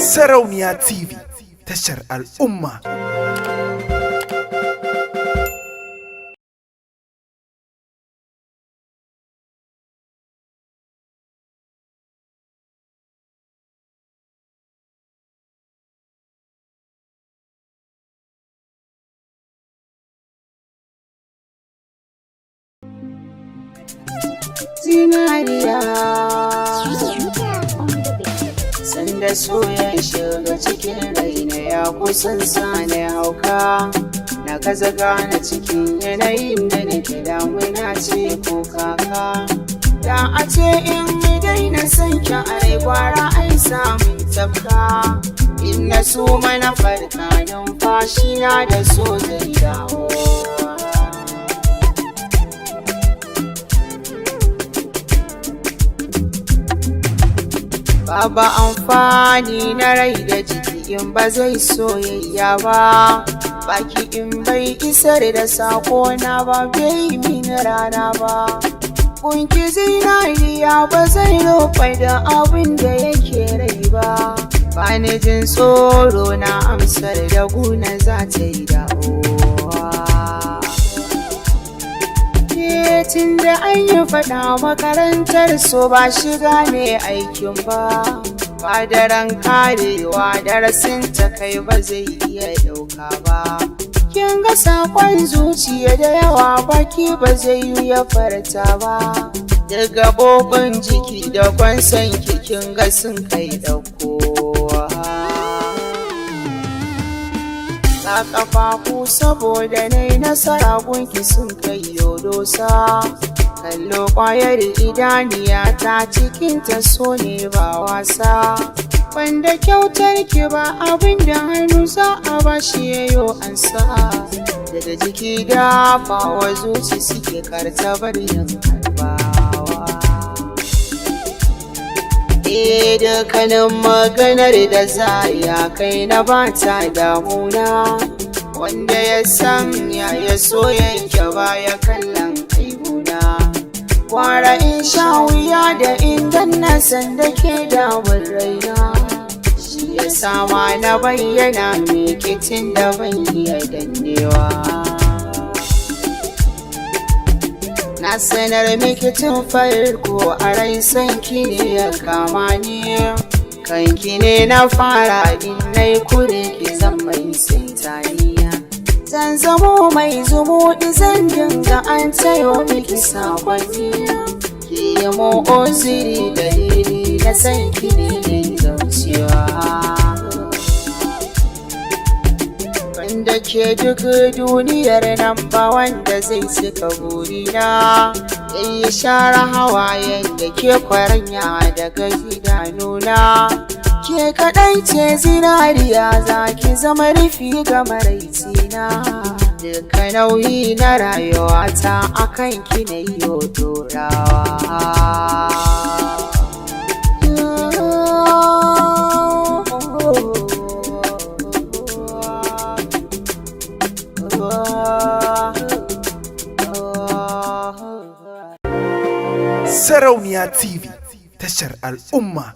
Sarauniya TV, tashar al'umma. Zinariya sanda so ya shiga cikin raina ya kusan sani hauka na gaza gane cikin yanayin da nake damuna ce ko kaka da a ce in mi daina son ki a rai gwara ai samun tafka in na so mana farka numfashi na da so zai dawo. Baba amfani na rai da jiki in ba zai soyayya ba, baki in bai isar da sako na ba bai min rana ba. Kunki zinariya ba zai roƙa da abin da yake rai ba, ba ni jin tsoro na amsar da guna za ta yi dawowa. Tun da an yi faɗa makarantar so ba shiga ne aikin ba, ba daren karewa darasin ta kai ba zai iya ɗauka ba. Kin ga saƙon zuciya da yawa baki ba zai yi ya farta ba, da gaɓoɓin jiki da kwanson kin ga sun kai ɗaukowa. Sa ƙafafu saboda na yi nasara gunki sun kai yodosa, kallo ƙwayar idaniya ta cikinta so ne ba wasa, wanda kyautar ki ba abin da hannu za a ba shi yayo ansa, daga jiki da fawa zuci suke kartabar yin harbawa. Dukkanin maganar da za ya kai na ba ta damuna, wanda ya san ya so yanke baya kallon aibuna. Kwara in sha wuya da indan na san da ke damun raina, shi ya sama na bayyana mai kitin da ban iya dannewa. Na sanar miki tun farko a rai sanki ne ya kama ni, kanki ne na fara in nai kure ki zan mai sintaniya. Zan zamo mai zumuɗi zan dinga an tayo miki sakonni, ki yi mu oziri dalili na sanki ne mai zaucewa. Wanda ke duk duniyar nan ba wanda zai cika burina, yayi share hawayen da ke kwaranya daga idanuna. Ke kaɗai ce zinariya za ki zama rufi ga maraicina, duka nauyi na rayuwata akan ki na yi dorawa. Sarauniya TV, tashar al'umma.